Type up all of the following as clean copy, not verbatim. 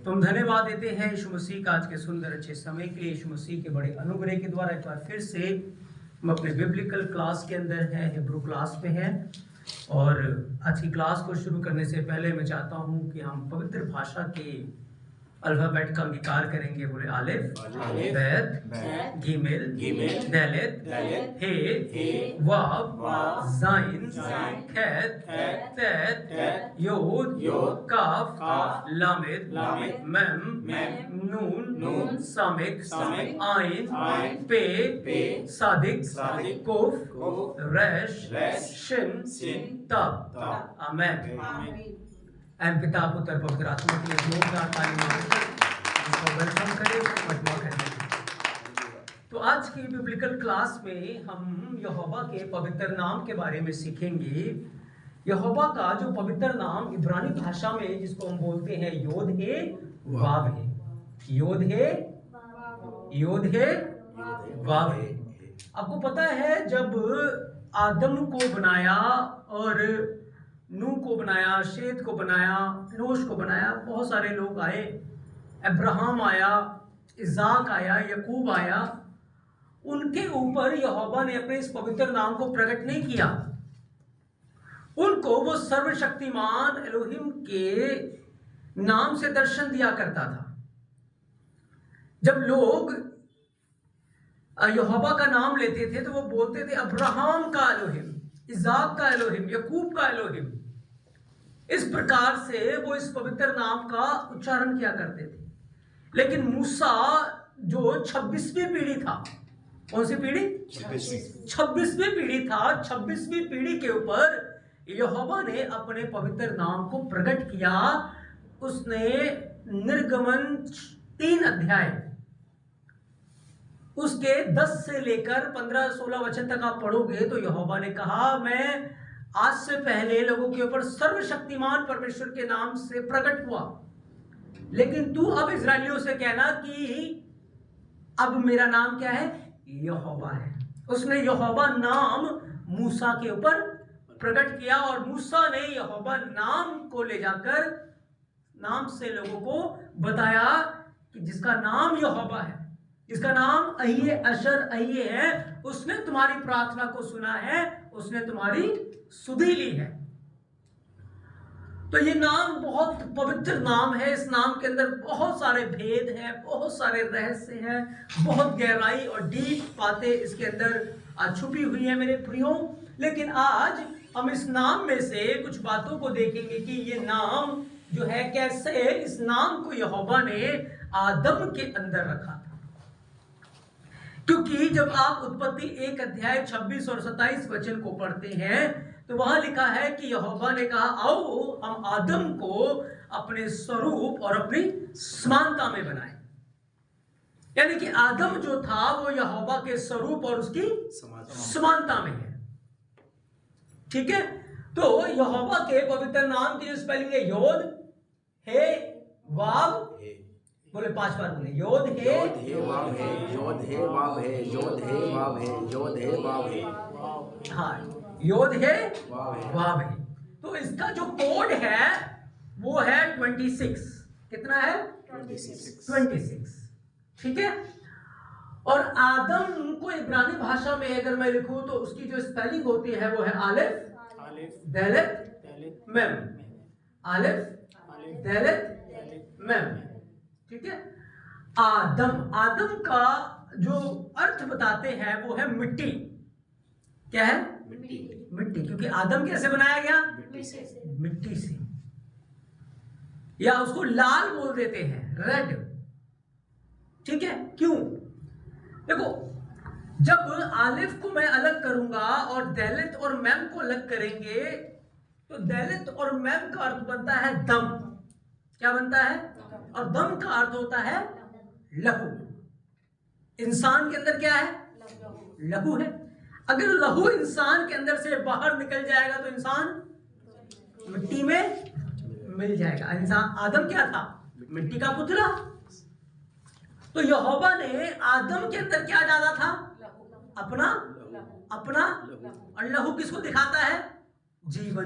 तो हम धन्यवाद देते हैं यीशु मसीह का आज के सुंदर अच्छे समय के लिए। यीशु मसीह के बड़े अनुग्रह के द्वारा एक बार फिर से हम अपने बिब्लिकल क्लास के अंदर हैं, हिब्रू क्लास में हैं। और आज की क्लास को शुरू करने से पहले मैं चाहता हूं कि हम पवित्र भाषा के अल्फाबेट का अंगीकार करेंगे। बोले आलिफ, बैत, गिमेल, दालेत, हे, वाव, जाइन, खैत, तैत, योद, काफ, लामेद, मेम, नून, सामिक, आइन, पे, सादिक, कोफ, रेश, शिन, तब। आमीन। एम पिता पुत्र पवित्र आत्मा के लिए जोरदार ताली मारकर इसको वेलकम करें, महिमा करें। तो आज की बिब्लिकल क्लास में हम यहोवा के पवित्र नाम के बारे में सीखेंगे। यहोवा का जो पवित्र नाम इब्रानी भाषा में जिसको हम बोलते हैं योद है, वाव है। योद है, वाव है। आपको पता है जब आदम को बनाया और नूह को बनाया, शेत को बनाया, नोश को बनाया, बहुत सारे लोग आए। अब्राहम आया, इज़ाक आया, यकूब आया। उनके ऊपर यहोवा ने अपने इस पवित्र नाम को प्रकट नहीं किया। उनको वो सर्वशक्तिमान एलोहिम के नाम से दर्शन दिया करता था। जब लोग यहोवा का नाम लेते थे तो वो बोलते थे अब्राहम का एलोहिम, इज़ाक का एलोहिम, यकूब का एलोहिम। इस प्रकार से वो इस पवित्र नाम का उच्चारण किया करते थे। लेकिन मूसा जो 26वीं पीढ़ी था, कौन सी पीढ़ी? 26वीं पीढ़ी था। 26वीं पीढ़ी के ऊपर यहोवा ने अपने पवित्र नाम को प्रकट किया। उसने निर्गमन 3 अध्याय उसके 10 से लेकर 15-16 वचन तक आप पढ़ोगे तो यहोवा ने कहा, मैं आज से पहले लोगों के ऊपर सर्वशक्तिमान परमेश्वर के नाम से प्रकट हुआ, लेकिन तू अब इजरायलियों से कहना कि अब मेरा नाम क्या है? यहोवा है। उसने यहोवा नाम मूसा के ऊपर प्रकट किया और मूसा ने यहोवा नाम को ले जाकर नाम से लोगों को बताया कि जिसका नाम यहोवा है, जिसका नाम अहिये अशर अहिये है, उसने तुम्हारी प्रार्थना को सुना है, उसने तुम्हारी सुधि ली है। तो ये नाम बहुत पवित्र नाम है। इस नाम के अंदर बहुत सारे भेद हैं, बहुत सारे रहस्य हैं, बहुत गहराई और डीप बातें इसके अंदर छुपी हुई है मेरे प्रियो। लेकिन आज हम इस नाम में से कुछ बातों को देखेंगे कि ये नाम जो है कैसे इस नाम को यहोवा ने आदम के अंदर रखा था। क्योंकि जब आप उत्पत्ति 1 अध्याय 26 और 27 वचन को पढ़ते हैं तो वहां लिखा है कि यहोवा ने कहा, आओ हम आदम को अपने स्वरूप और अपनी समानता में बनाएं। यानी कि आदम जो था वो यहोवा के स्वरूप और उसकी समानता में है। ठीक है। तो यहोवा के पवित्र नाम की स्पेलिंग है योद, हे, वाव। बोले 5 बार बोले, योद हे वाव है, योद हे वाव है, योद हे वाव है, योद हे वाव है। हाँ, योद है वाव है। तो इसका जो कोड है वो है 26। कितना है? 26। ठीक है। और आदम को इब्रानी भाषा में अगर मैं लिखूं तो उसकी जो स्पेलिंग होती है वो है आलिफ, दालेत, मेम। आलिफ, दालेत, मेम। ठीक है। आदम का जो अर्थ बताते हैं वो है मिट्टी। क्या है? मिट्टी। क्योंकि आदम कैसे बनाया गया? मिट्टी से। या उसको लाल बोल देते हैं, रेड। ठीक है। क्यों? देखो, जब आलिफ को मैं अलग करूंगा और दालेत और मेम को अलग करेंगे तो दालेत और मेम का अर्थ बनता है दम। क्या बनता है? और दम का अर्थ होता है लहू। इंसान के अंदर क्या है? लहू है। अगर लहू इंसान के अंदर से बाहर निकल जाएगा तो इंसान मिट्टी में मिल जाएगा। इंसान आदम क्या था? मिट्टी का पुतला। तो यहोवा ने आदम के अंदर क्या डाला था? अपना। और लहू किसको दिखाता है? जीवन।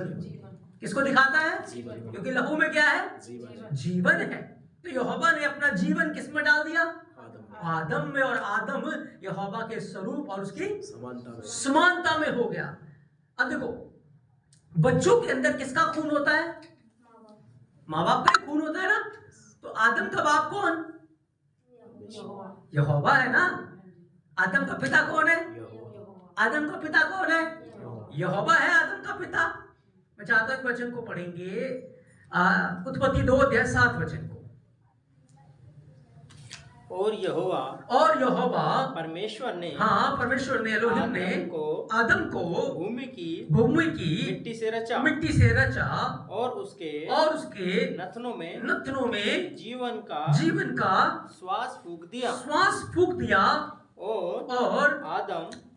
किसको दिखाता है? क्योंकि लहू में क्या है? जीवन है। तो यहोवा ने अपना जीवन किस में डाल दिया? आदम में, और आदम यहोवा के स्वरूप और उसकी समानता में हो गया। अब देखो, बच्चों के अंदर किसका खून होता है? माँ बाप का खून होता है ना। तो आदम का बाप कौन? यहोवा है ना। आदम का पिता कौन है? आदम का पिता कौन है? यहोवा है आदम का पिता। मैं चाहता हूं वचन को पढ़ेंगे, उत्पत्ति 2:7 को। और यहोवा परमेश्वर ने एलोहिम ने आदम को भूमि की मिट्टी से रचा और उसके नथनों में जीवन का श्वास फूंक दिया और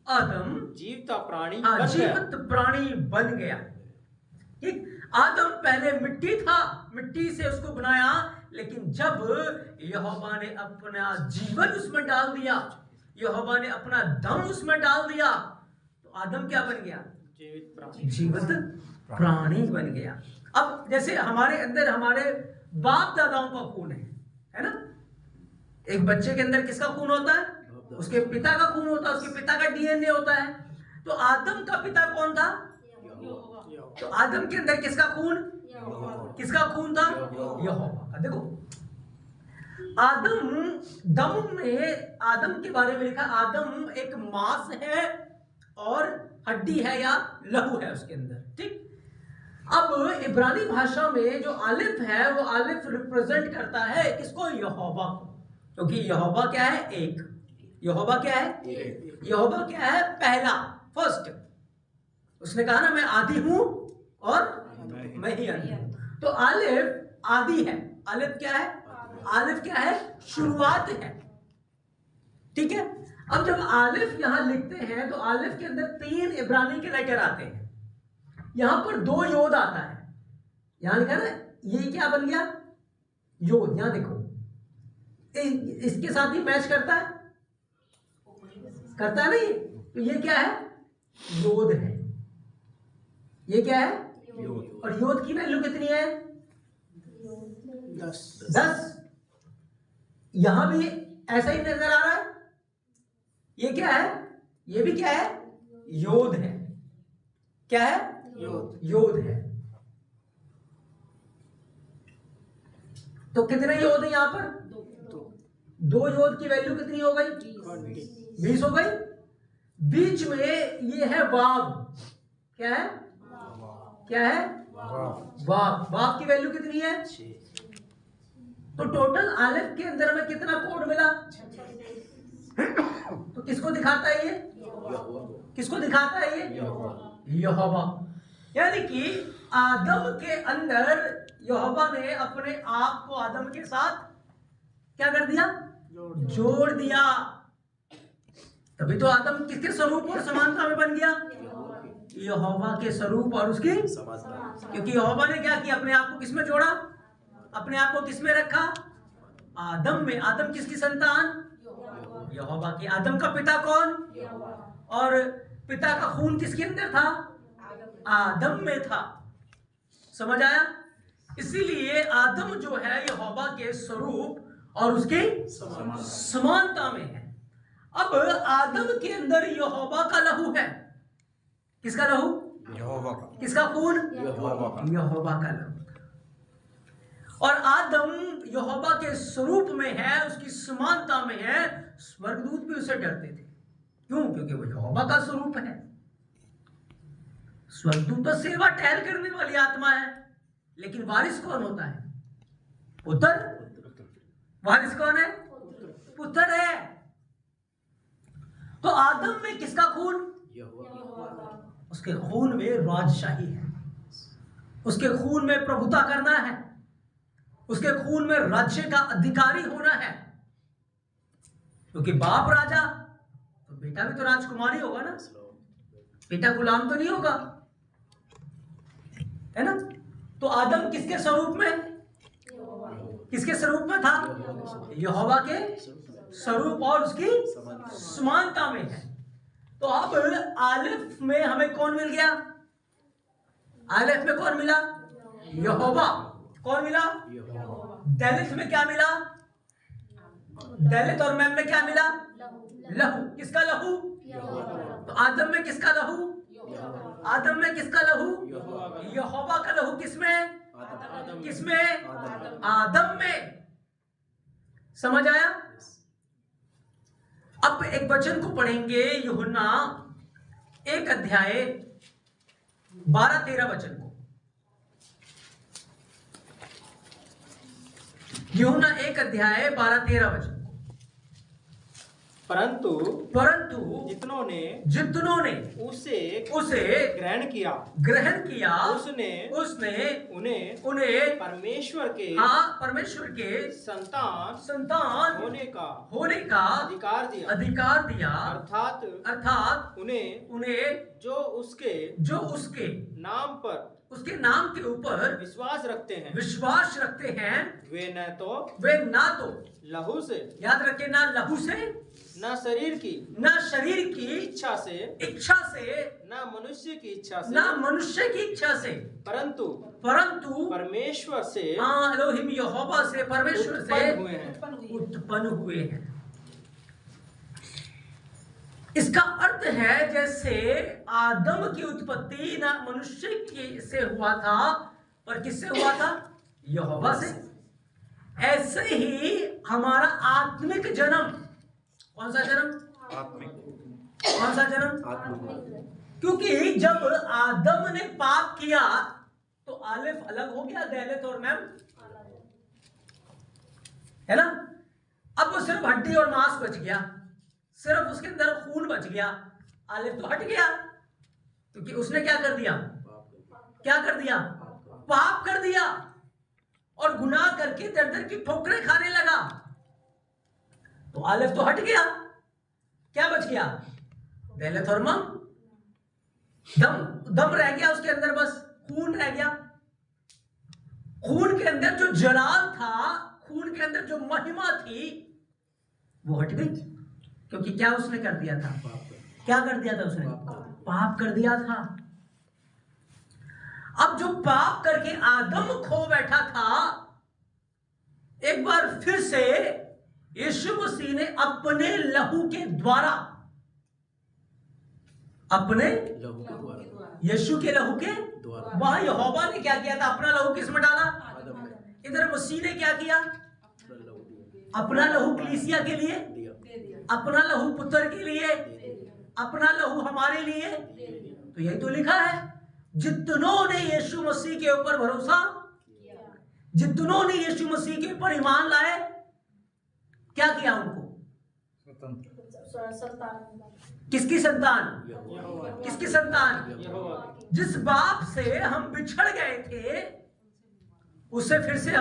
आदम जीवता प्राणी बन गया। ठीक, आदम पहले मिट्टी था, मिट्टी से उसको बनाया, लेकिन जब यहोवा ने अपना जीवन उसमें डाल दिया, यहोवा ने अपना दम उसमें डाल दिया, तो आदम क्या बन गया? जीवित प्राणी बन गया। अब जैसे हमारे अंदर हमारे बाप दादाओं का खून है ना। एक बच्चे के अंदर किसका खून होता है? उसके पिता का खून होता है, उसके पिता का डीएनए होता है। तो आदम का पिता कौन था? तो आदम के अंदर किसका खून था? यहोवा का। देखो, आदम दम में, आदम के बारे में लिखा, आदम एक मांस है और हड्डी है या लहू है उसके अंदर। ठीक, अब इब्रानी भाषा में जो आलिफ है, वो आलिफ रिप्रेजेंट करता है किसको? यहोवा को। क्योंकि यहोवा क्या है? एक। यहोवा क्या है? पहला, फर्स्ट। उसने कहा ना, मैं आदि हूं और मैं ही अंत हूं। तो आलिफ आदि है। आलिफ क्या है? शुरुआत है। ठीक है। अब जब आलिफ यहां लिखते हैं तो आलिफ के अंदर 3 इब्रानी के लेटर आते हैं। यहां पर 2 योद आता है। यहां लिखा ना, ये क्या बन गया? योद। यहां देखो, इसके साथ ही मैच करता है नहीं? तो ये क्या है? योद है। ये क्या है? और योद की वैल्यू कितनी है? 10। यहां भी ऐसा ही नजर आ रहा है। ये क्या है? ये भी क्या है? योद है। क्या है? योद है। तो कितने योद है यहां पर? 2 योद की वैल्यू कितनी हो गई? 20 हो गई। बीच में ये है वाव। क्या है? वाव की वैल्यू कितनी है? 6। तो टोटल आलिफ के अंदर हमें कितना कोड मिला? तो किसको दिखाता है ये? यहोवा। यानी कि आदम के अंदर यहोवा ने अपने आप को आदम के साथ क्या कर दिया? जोड़ दिया। तभी तो आदम किसके स्वरूप और समानता में बन गया? यहोवा के स्वरूप और उसकी समानता। क्योंकि यहोवा ने क्या किया? अपने आप को किसमें जोड़ा? अपने आप को किसमें रखा? आदम में। आदम किसकी संतान? यहोवा की। आदम का पिता कौन? और पिता का खून किसके अंदर था? आदम में था। समझ आया? इसीलिए आदम जो है यहोवा के स्वरूप और उसकी समानता में है। अब आदम के अंदर यहोवा का लहू है। किसका लहू? यहोवा का। किसका खून? यहोवा का लहू। और आदम यहोवा के स्वरूप में है, उसकी समानता में है। स्वर्गदूत भी उसे डरते थे। क्यों? क्योंकि वो यहोवा का स्वरूप है। स्वर्गदूत तो सेवा टहल करने वाली आत्मा है, लेकिन वारिस कौन होता है? पुत्र। वारिस कौन है? पुत्र है। तो आदम में किसका खून? उसके खून में राजशाही है। उसके खून में प्रभुता करना है। उसके खून में राज्य का अधिकारी होना है। क्योंकि बाप राजा तो बेटा भी तो राजकुमारी होगा ना। बेटा गुलाम तो नहीं होगा, है ना। तो आदम किसके स्वरूप में? किसके स्वरूप में था? यहोवा के स्वरूप और उसकी समानता में है। तो अब आलिफ में हमें कौन मिल गया? आलिफ में कौन मिला? यहोवा। कौन मिला? दलित में क्या मिला? दलित और मैम में क्या मिला? लहू। किसका लहू? तो आदम में किसका लहू? आदम में किसका लहू? यहोवा का लहू। किसमें? किसमें? आदम में। समझ आया? अब एक वचन को पढ़ेंगे, यूहन्ना 1 अध्याय 12-13 वचन को। यूहन्ना 1 अध्याय 12-13 वचन। परंतु जितनों ने उसे ग्रहण किया उसने उन्हें परमेश्वर के संतान होने का अधिकार दिया अर्थात उन्हें जो उसके नाम के ऊपर विश्वास रखते हैं वे न तो लहू से, याद रखे, ना लहू से, न शरीर की इच्छा से, न मनुष्य की इच्छा से, परंतु परमेश्वर से, एलोहिम यहोवा से, परमेश्वर से उत्पन्न हुए हैं। इसका अर्थ है जैसे आदम की उत्पत्ति ना मनुष्य से हुआ था, पर किससे हुआ था? यहोवा से। ऐसे ही हमारा आत्मिक जन्म, कौन सा जन्म? कौन सा जन्म? क्योंकि जब आदम ने पाप किया तो आलिफ अलग हो गया, दैलत और मैम, है ना? अब वो सिर्फ हड्डी और मांस बच गया, सिर्फ उसके अंदर खून बच गया, आलिफ तो हट गया। क्योंकि उसने क्या कर दिया? पाप कर दिया और गुनाह करके दर की ठोकरें खाने लगा। तो आलिफ तो हट गया, क्या बच गया? दैलत और मम, दम रह गया उसके अंदर, बस खून रह गया। खून के अंदर जो जलाल था, खून के अंदर जो महिमा थी, वो हट गई। क्योंकि क्या उसने कर दिया था? क्या कर दिया था उसने? पाप कर दिया था। अब जो पाप करके आदम खो बैठा था, एक बार फिर से यीशु मसीह ने अपने लहू के द्वारा, यीशु के लहू के द्वारा, वहां यहोवा ने क्या किया था? अपना लहू किसमें डाला? इधर मसीह ने क्या किया? अपना लहू कलीसिया के लिए, अपना लहू पुत्र के लिए, अपना लहू हमारे लिए। तो यही तो लिखा है, जितनों ने यीशु मसीह के ऊपर भरोसा, जितनों ने यीशु मसीह के ऊपर ईमान लाए, क्या किया उनको? किसकी संतान? किसकी संतान? जिस बाप से हम बिछड़ गए थे, उससे फिर से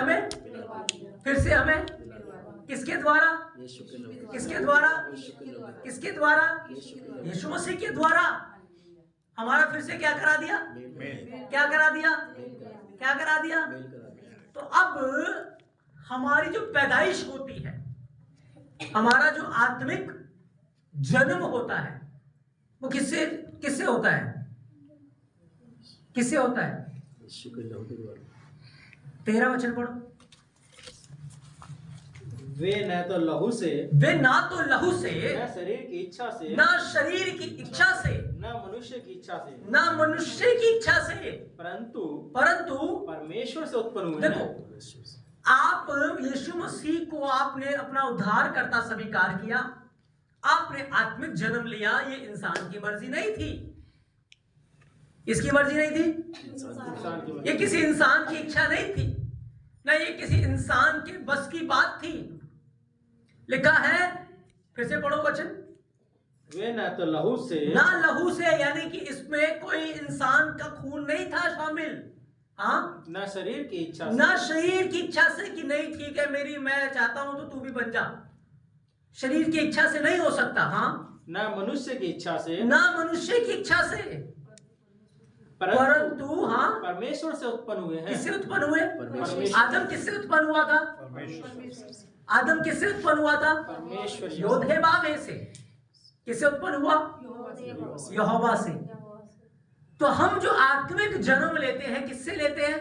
हमें किसके द्वारा? किसके द्वारा? किसके द्वारा? यीशु मसीह के द्वारा हमारा फिर से क्या करा दिया? क्या करा दिया? क्या करा दिया? तो अब हमारी जो पैदाइश होती है, हमारा जो आत्मिक जन्म होता है, वो किससे होता है? किससे होता है? 13 वचन पढ़ो। वे ना तो लहू से, न शरीर की इच्छा से, न मनुष्य की इच्छा से, परंतु परमेश्वर से उत्पन्न हुए। देखो, आप यीशु मसीह को आपने अपना उद्धारकर्ता स्वीकार किया, आपने आत्मिक जन्म लिया। ये इंसान की मर्जी नहीं थी। इसकी मर्जी नहीं थी, ये किसी इंसान की इच्छा नहीं थी, ना ये किसी इंसान के बस की बात थी। लिखा है, फिर से पढ़ो वचन, वे ना तो लहू से, यानी कि इसमें कोई इंसान का खून नहीं था शामिल। हाँ, ना शरीर की इच्छा से कि नहीं ठीक है मेरी, मैं चाहता हूं तो तू भी बन जा। शरीर की इच्छा से नहीं हो सकता। हाँ, ना मनुष्य की इच्छा से, परंतु हाँ, परमेश्वर से उत्पन्न हुए हैं। किससे उत्पन्न हुए? आदम किससे उत्पन्न हुआ था? आदम किससे उत्पन्न हुआ था? परमेश्वर। योधेबावे से। किससे उत्पन्न हुआ? यहोवा से। तो हम जो आत्मिक जन्म लेते हैं, किससे लेते हैं?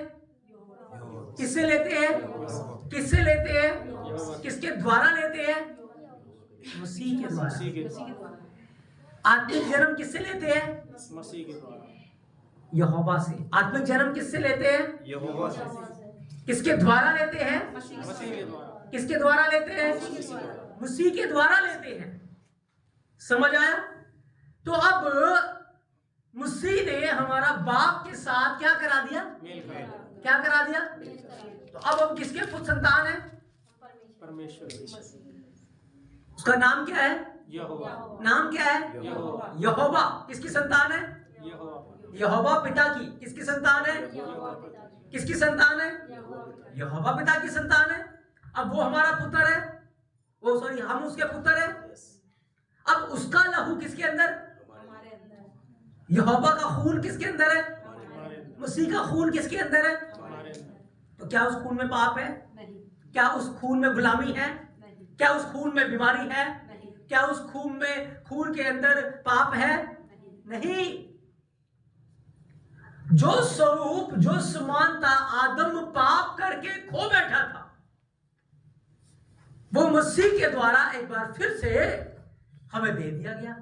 किससे लेते हैं? किसके द्वारा लेते हैं? मसीह के द्वारा। आत्मिक जन्म किससे लेते हैं? मसीह के द्वारा। यहोवा से। आत्मिक जन्म किससे लेते हैं? यहोवा से। किसके द्वारा लेते हैं? मसीह के द्वारा। किसके द्वारा लेते हैं? मसीह के द्वारा लेते हैं। समझ आया? तो अब मसीह ने हमारा बाप के साथ क्या करा दिया? क्या करा दिया? तो अब हम किसके पुत्र संतान हैं? परमेश्वर। उसका नाम क्या है? यहोवा। नाम क्या है? यहोवा। यहोवा किसकी संतान है? यहोवा पिता की। किसकी संतान है? किसकी संतान है? यहोवा पिता की संतान है। अब वो हमारा पुत्र है, वो सॉरी हम उसके पुत्र हैं। अब उसका लहू किसके अंदर? यहोवा का खून किसके अंदर है? मसीह का खून किसके अंदर है? तो क्या उस खून में पाप है? क्या उस खून में गुलामी है? क्या उस खून में बीमारी है? क्या उस खून के अंदर पाप है? नहीं। जो स्वरूप, जो समानता आदम पाप करके खो बैठा था, वो मसीह के द्वारा एक बार फिर से हमें दे दिया गया।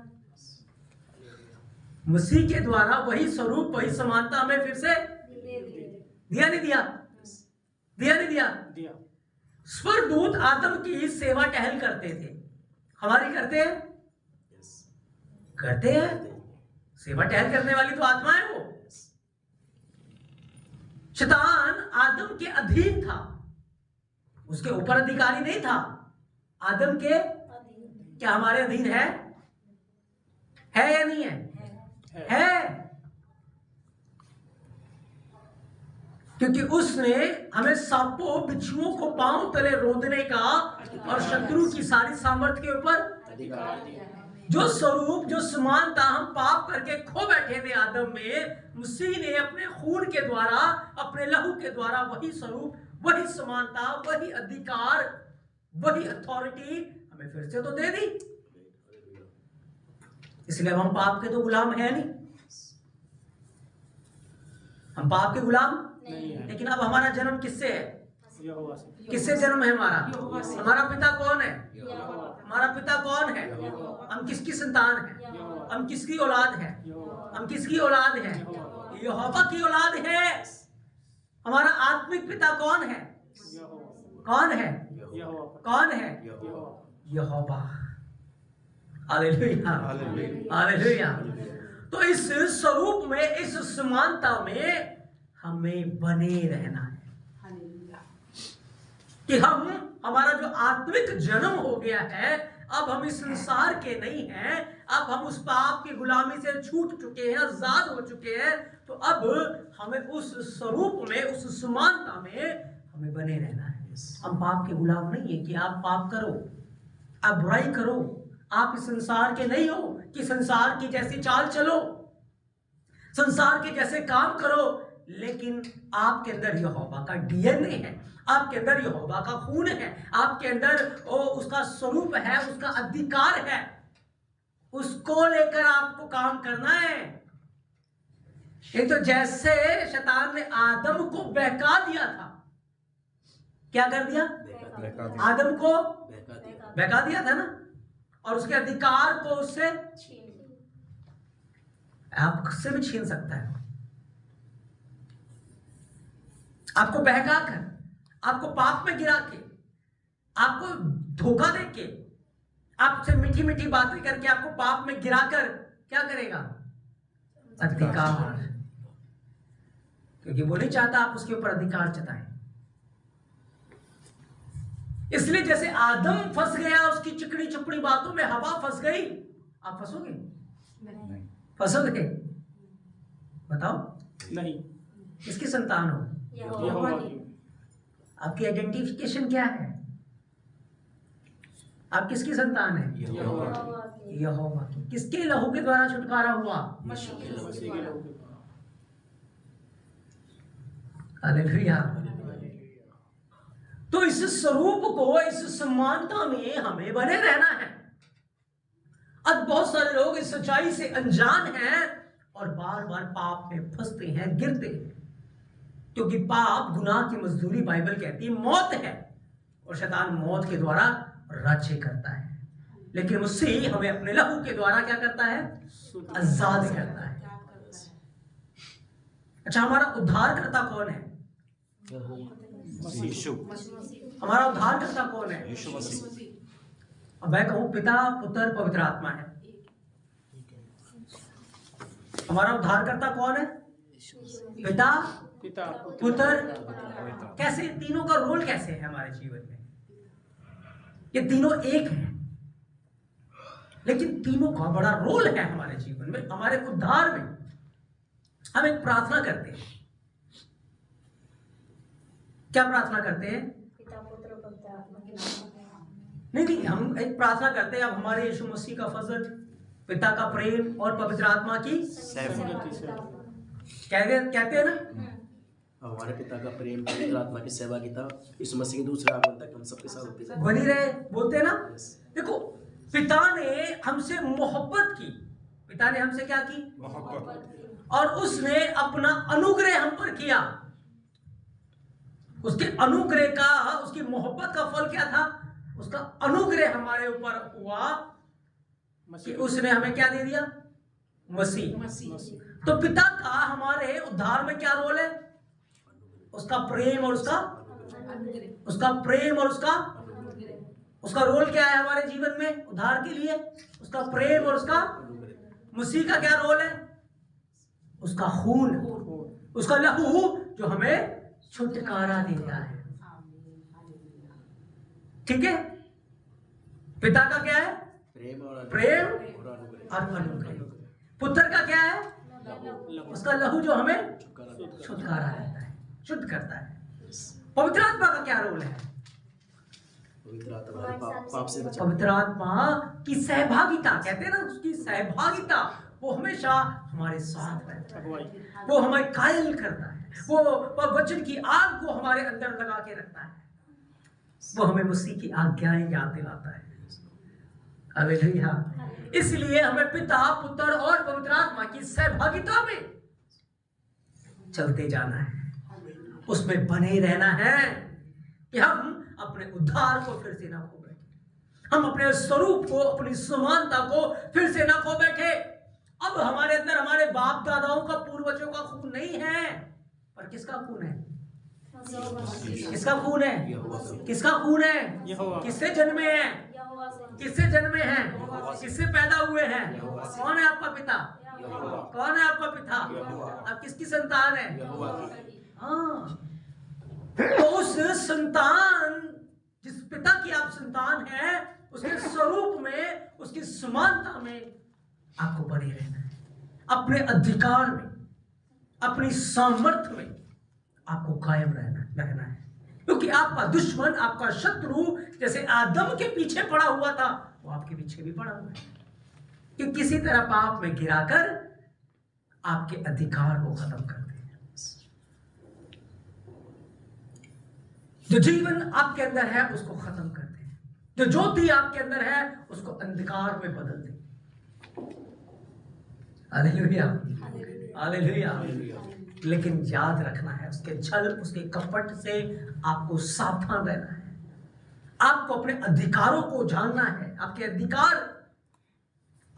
मसीह के द्वारा वही स्वरूप, वही समानता हमें फिर से दिया नहीं दिया? दिया नहीं दिया? स्वर्गदूत आदम की सेवा टहल करते थे। हमारी करते हैं? करते हैं। सेवा टहल करने वाली तो आत्मा है। वो शैतान आदम के अधीन था, उसके ऊपर अधिकारी नहीं था। आदम के क्या हमारे अधीन है या नहीं है? है। क्योंकि उसने हमें सांपों बिच्छुओं को पांव तले रोदने का और शत्रु की सारी सामर्थ्य के ऊपर अधिकार दिया। जो स्वरूप, जो समानता हम पाप करके खो बैठे थे आदम में, मसीह ने अपने खून के द्वारा, अपने लहू के द्वारा वही स्वरूप, वही समानता, वही अधिकार, वही अथॉरिटी हमें फिर से तो दे दी। इसलिए हम पाप के तो गुलाम है नहीं, हम पाप के गुलाम नहीं है। लेकिन अब हमारा जन्म किससे है? किससे जन्म है हमारा? हमारा पिता कौन है? हमारा पिता कौन है? हम किसकी संतान है? हम किसकी औलाद है? हम किसकी औलाद है? यहोवा की औलाद है। हमारा आत्मिक पिता कौन है? कौन है? कौन है? यहोवा। Hallelujah, hallelujah. तो इस स्वरूप में, इस समानता में हमें बने रहना है कि हमारा जो आत्मिक जन्म हो गया है, अब हम इस संसार के नहीं हैं। अब हम उस पाप की गुलामी से छूट चुके हैं, आजाद हो चुके हैं। तो अब हमें उस स्वरूप में, उस समानता में हमें बने रहना है। हम पाप के गुलाम नहीं है कि आप पाप करो, आप बुराई करो। आप इस संसार के नहीं हो कि संसार की जैसी चाल चलो, संसार के जैसे काम करो। लेकिन आपके अंदर यहोवा का डीएनए है, आपके अंदर यहोवा का खून है, आपके अंदर उसका स्वरूप है, उसका अधिकार है। उसको लेकर आपको काम करना है। एक तो जैसे शैतान ने आदम को बहका दिया था, क्या कर दिया? आदम को बहका दिया था ना, और उसके अधिकार को उससे आपसे भी छीन सकता है। आपको बहका कर, आपको पाप में गिरा के, आपको धोखा दे के, आपसे मीठी मीठी बातें करके आपको पाप में गिराकर क्या करेगा? अधिकार। क्योंकि वो नहीं चाहता आप उसके ऊपर अधिकार जताएं। इसलिए जैसे आदम फंस गया उसकी चिकनी चुपड़ी बातों में, हवा फंस गई, आप फंसोगे? नहीं। फंसोगे? बताओ। नहीं। किसकी संतान हो? यहोवा की। आपकी आइडेंटिफिकेशन क्या है? आप किसकी संतान है? यहोवा की। किसके लहू के द्वारा छुटकारा हुआ? मसीह के लहू के द्वारा। हालेलुया। तो इस स्वरूप को, इस समानता में हमें बने रहना है। अब बहुत सारे लोग इस सच्चाई से अनजान हैं और बार बार पाप में फंसते हैं, गिरते हैं। क्योंकि पाप, गुनाह की मजदूरी बाइबल कहती है मौत है। और शैतान मौत के द्वारा राज्य करता है, लेकिन मसीह हमें अपने लहू के द्वारा क्या करता है? आजाद करता है। अच्छा, हमारा उद्धारकर्ता कौन है? यीशु। हमारा उद्धारकर्ता कौन है? यीशु मसीह। अब मैं कहूं पिता, पुत्र, पवित्र आत्मा है। हमारा उद्धारकर्ता कौन है? पिता, पुत्र। कैसे? तीनों का रोल कैसे है हमारे जीवन में? ये तीनों एक हैं, लेकिन तीनों का बड़ा रोल है हमारे जीवन में, हमारे उद्धार में। हम एक प्रार्थना करते हैं। क्या प्रार्थना करते हैं? पिता, पुत्र, पवित्र आत्मा के नाम। नहीं, हम एक प्रार्थना करते हैं, अब हमारे यीशु मसीह का फजल, पिता का प्रेम और पवित्र आत्मा की कहते हैं ना, हमारे पिता का प्रेम, पवित्र आत्मा की सहभागिता, यीशु मसीह के दूसरे आगमन तक हम सबके साथ होते हैं। बनी रहे, बोलते हैं ना। देखो, पिता ने हमसे मोहब्बत की। पिता ने हमसे क्या की? मोहब्बत। और उसने अपना अनुग्रह हम पर किया। उसके अनुग्रह का, उसकी मोहब्बत का फल क्या था? उसका अनुग्रह हमारे ऊपर हुआ कि उसने हमें क्या दे दिया? मसीह। तो पिता का हमारे उद्धार में क्या रोल है? उसका प्रेम और उसका प्रेम और उसका रोल क्या है हमारे जीवन में उद्धार के लिए? उसका प्रेम और उसका मसीह का क्या रोल है? उसका खून, उसका लहू जो हमें छुटकारा देता है। ठीक है? पिता का क्या है? प्रेम और अनुग्रह। पुत्र का क्या है? उसका लहू जो हमें छुटकारा देता है, शुद्ध करता है। पवित्र आत्मा का क्या रोल है? पवित्र आत्मा की सहभागिता, कहते हैं ना, उसकी सहभागिता, वो हमेशा हमारे साथ रहता है, वो हमें कायल करता है, वो वचन की आग को हमारे अंदर लगा के रखता है, वो हमें मसीह की आज्ञाएं याद दिलाता है। हालेलुया। इसलिए हमें पिता, पुत्र और पवित्र आत्मा की सहभागिता में चलते जाना है, उसमें बने रहना है कि हम अपने उद्धार को फिर से ना खो बैठे, हम अपने स्वरूप को, अपनी समानता को फिर से ना खो बैठे। अब हमारे अंदर हमारे बाप दादाओं का, पूर्वजों का खून नहीं है, पर किसका खून है? किसका खून है? किसका खून है? किससे जन्मे हैं? किससे जन्मे हैं? किससे पैदा हुए हैं? कौन है आपका पिता? कौन है आपका पिता? आप किसकी संतान है? हाँ, तो उस संतान, जिस पिता की आप संतान है, उसके स्वरूप में, उसकी समानता में आपको बने रहना है, अपने अधिकार में, अपनी सामर्थ्य में आपको कायम रहना है, क्योंकि आपका दुश्मन, आपका शत्रु जैसे आदम के पीछे पड़ा हुआ था, वो आपके पीछे भी पड़ा हुआ है, कि किसी तरह पाप में गिराकर आपके अधिकार को खत्म कर दे। जो जीवन आपके अंदर है उसको खत्म कर दे, जो ज्योति आपके अंदर है उसको अंधकार में बदल दे। Hallelujah, hallelujah. लेकिन याद रखना है, उसके छल, उसके कपट से आपको सावधान रहना है, आपको अपने अधिकारों को जानना है, आपके अधिकार,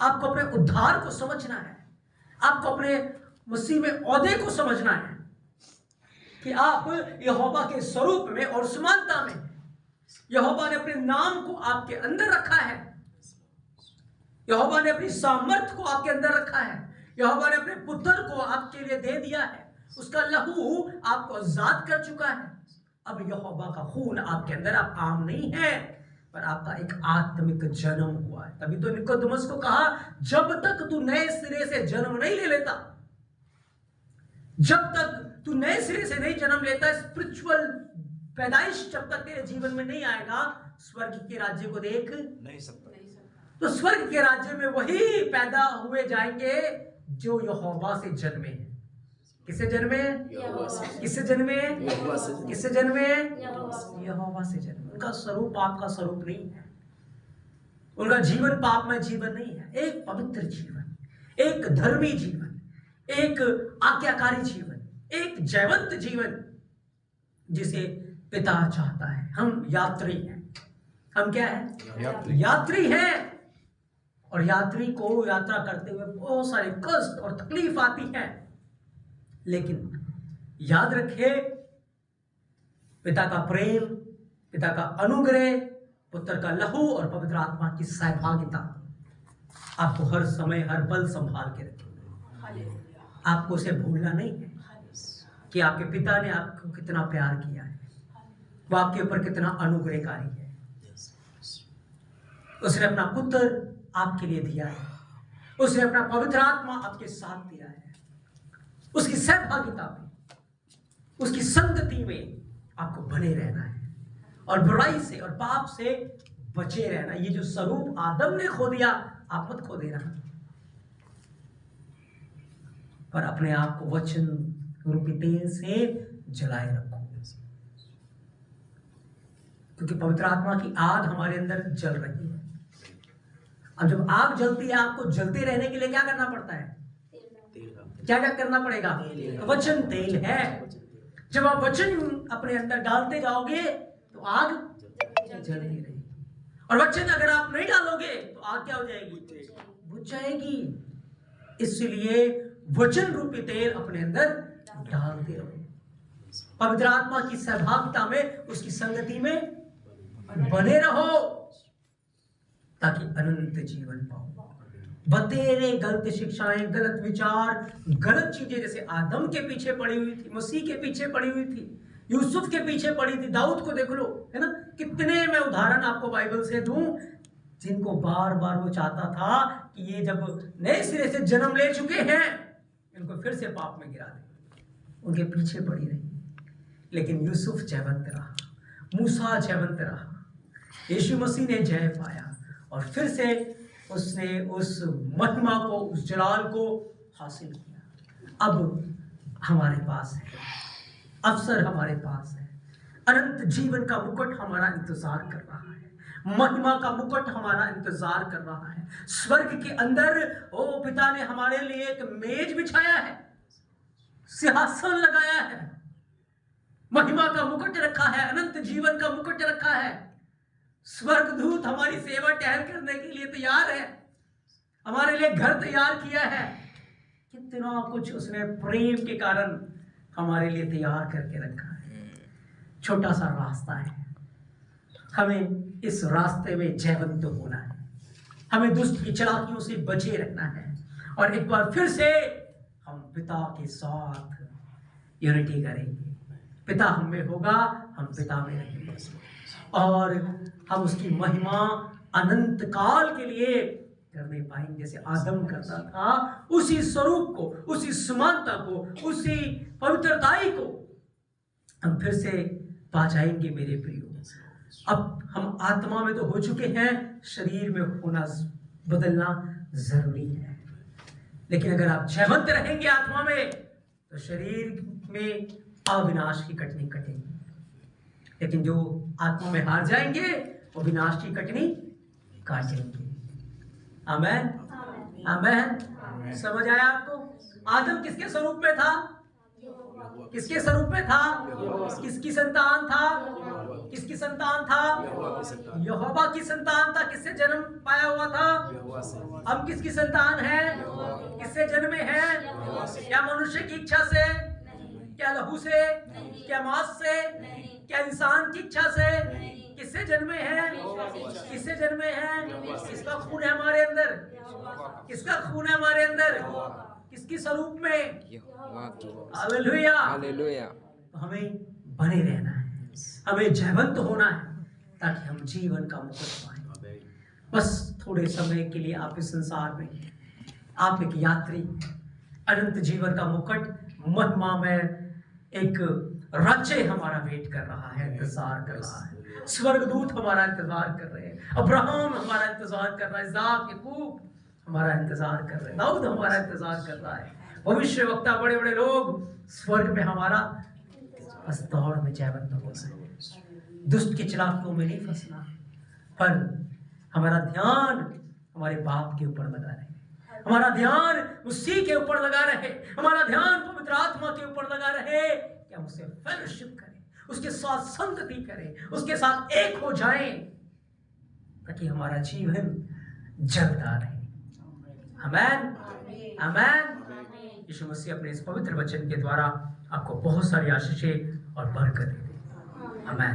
आपको अपने उद्धार को समझना है, आपको अपने मसीह में ओहदे को समझना है कि आप यहोवा के स्वरूप में और समानता में, यहोवा ने अपने नाम को आपके अंदर रखा है, यहोवा ने अपनी सामर्थ्य को आपके अंदर रखा है, यहोवा ने अपने पुत्र को आपके लिए दे दिया है, उसका लहू आपको आजाद कर चुका है। अब यहोवा का खून आपके अंदर, आप आम नहीं है, पर आपका एक आत्मिक जन्म हुआ है। तभी तो निकोदेमुस को कहा, जब तक तू नए सिरे से जन्म नहीं ले लेता, जब तक तू नए सिरे से नहीं जन्म लेता, स्पिरिचुअल पैदाइश जब तक तेरे जीवन में नहीं आएगा, स्वर्ग के राज्य को देख नहीं सकता। तो स्वर्ग के राज्य में वही पैदा हुए जाएंगे जो यहोवा से जन्मे हैं। किससे जन्मे? किससे जन्मे? किससे जन्मे? यहोवा से जन्मे। उनका स्वरूप आपका स्वरूप नहीं है, उनका जीवन पाप में जीवन नहीं है, एक पवित्र जीवन, एक धर्मी जीवन, एक आज्ञाकारी जीवन, एक जयवंत जीवन, जिसे पिता चाहता है। हम यात्री हैं। हम क्या है? यात्री। यात्री हैं। और यात्री को यात्रा करते हुए बहुत सारे कष्ट और तकलीफ आती है, लेकिन याद रखिए, पिता का प्रेम, पिता का अनुग्रह, पुत्र का लहू और पवित्र आत्मा की सहभागिता आपको हर समय हर पल संभाल के रखेगी। आपको उसे भूलना नहीं है कि आपके पिता ने आपको कितना प्यार किया है, वो आपके ऊपर कितना अनुग्रहकारी है। उसने अपना पुत्र आपके लिए दिया है, उसने अपना पवित्र आत्मा आपके साथ दिया है। उसकी सहभागिता में, उसकी संगति में आपको बने रहना है और बुराई से और पाप से बचे रहना। ये जो स्वरूप आदम ने खो दिया, आप मत खो देना, पर अपने आप को वचन रूपी तेल से जलाए रखो, क्योंकि पवित्र आत्मा की आग हमारे अंदर जल रही है। अब जब आग जलती है, आपको जलते रहने के लिए क्या करना पड़ता है? क्या क्या करना पड़ेगा? वचन तेल है। जब आप वचन अपने अंदर डालते जाओगे तो आग जलती रहेगी, और वचन अगर आप नहीं डालोगे तो आग क्या हो जाएगी? बुझ जाएगी। इसलिए वचन रूपी तेल अपने अंदर डालते रहो, पवित्र आत्मा की सहभागिता में, उसकी संगति में बने रहो, ताकि अनंत जीवन पाओ। बतेरे गलत शिक्षाएं, गलत विचार, गलत चीजें जैसे आदम के पीछे पड़ी हुई थी, मसीह के पीछे पड़ी हुई थी, यूसुफ के पीछे पड़ी थी, दाऊद को देख लो, है ना। कितने मैं उदाहरण आपको बाइबल से दूं, जिनको बार बार वो चाहता था कि ये जब नए सिरे से जन्म ले चुके हैं, इनको फिर से पाप में गिरा दे, उनके पीछे पड़ी रही। लेकिन यूसुफ जयवंत रहा, मूसा जयवंत रहा, यीशु मसीह ने जय पाया, और फिर से उसने उस महिमा को, उस जलाल को हासिल किया। अब हमारे पास है अवसर, हमारे पास है, अनंत जीवन का मुकुट हमारा इंतजार कर रहा है, महिमा का मुकुट हमारा इंतजार कर रहा है। स्वर्ग के अंदर ओ पिता ने हमारे लिए एक मेज बिछाया है, सिंहासन लगाया है, महिमा का मुकुट रखा है, अनंत जीवन का मुकुट रखा है। स्वर्गदूत हमारी सेवा टहल करने के लिए तैयार है, हमारे लिए घर तैयार किया है। कितना कुछ उसने प्रेम के कारण हमारे लिए तैयार करके रखा है। छोटा सा रास्ता है, हमें इस रास्ते में जयवंत होना है, हमें दुष्ट की चालाकियों से बचे रहना है, और एक बार फिर से हम पिता के साथ यूनिटी करेंगे। पिता हम में होगा, हम पिता में रहेंगे, और हम उसकी महिमा अनंत काल के लिए करने पाएंगे। जैसे आदम करता था, उसी स्वरूप को, उसी समानता को, उसी पवित्रताई को हम फिर से पा जाएंगे मेरे प्रियो। अब हम आत्मा में तो हो चुके हैं, शरीर में होना, बदलना जरूरी है। लेकिन अगर आप जयवंत रहेंगे आत्मा में, तो शरीर में अविनाश की कटनी कटेगी। लेकिन जो आत्मा में हार जाएंगे, वो विनाश की कटनी काटेंगे। आमेन, आमेन। समझ आया आपको? आदम किसके स्वरूप में था? किसके स्वरूप में था? किसकी संतान था? किसकी संतान था? यहोवा की संतान था। किससे जन्म पाया हुआ था? हम किसकी संतान है? किससे जन्मे हैं? क्या मनुष्य की इच्छा से? क्या लहू से? क्या मांस से? क्या इंसान की इच्छा से? किससे जन्मे हैं? किससे जन्मे हैं? किसका खून है हमारे अंदर? किसका खून है हमारे अंदर? किसकी स्वरूप में? Hallelujah, hallelujah. तो हमें बने रहना है, हमें जयवंत होना है, ताकि हम जीवन का मुकुट पाएं। बस थोड़े समय के लिए आप इस संसार में, आप एक यात्री, अनंत जीवन का मुकुट, महिमा में एक राज्य हमारा वेट कर रहा है, इंतजार कर रहा है। स्वर्गदूत हमारा इंतजार कर रहे हैं, अब्राहम हमारा इंतजार कर रहा है, इसाक, याकूब हमारा इंतजार कर रहे हैं, दाऊद हमारा इंतजार कर रहा है, भविष्य वक्ता, बड़े बड़े लोग स्वर्ग में हमारा बस दौड़ में जयवंत होना है। दुष्ट की चालाकियों में नहीं फंसना, पर हमारा ध्यान हमारे बाप के ऊपर लगा रहे, हमारा ध्यान उसी के ऊपर लगा रहे, हमारा ध्यान पवित्र आत्मा के ऊपर लगा रहे, कि हम उससे फेलोशिप करें, उसके साथ संगति करें, उसके साथ एक हो जाएं, ताकि हमारा जीवन जलता रहे। आमेन, आमेन। यीशु मसीह अपने इस पवित्र वचन के द्वारा आपको बहुत सारी आशीषें और बरकत दे। आमेन।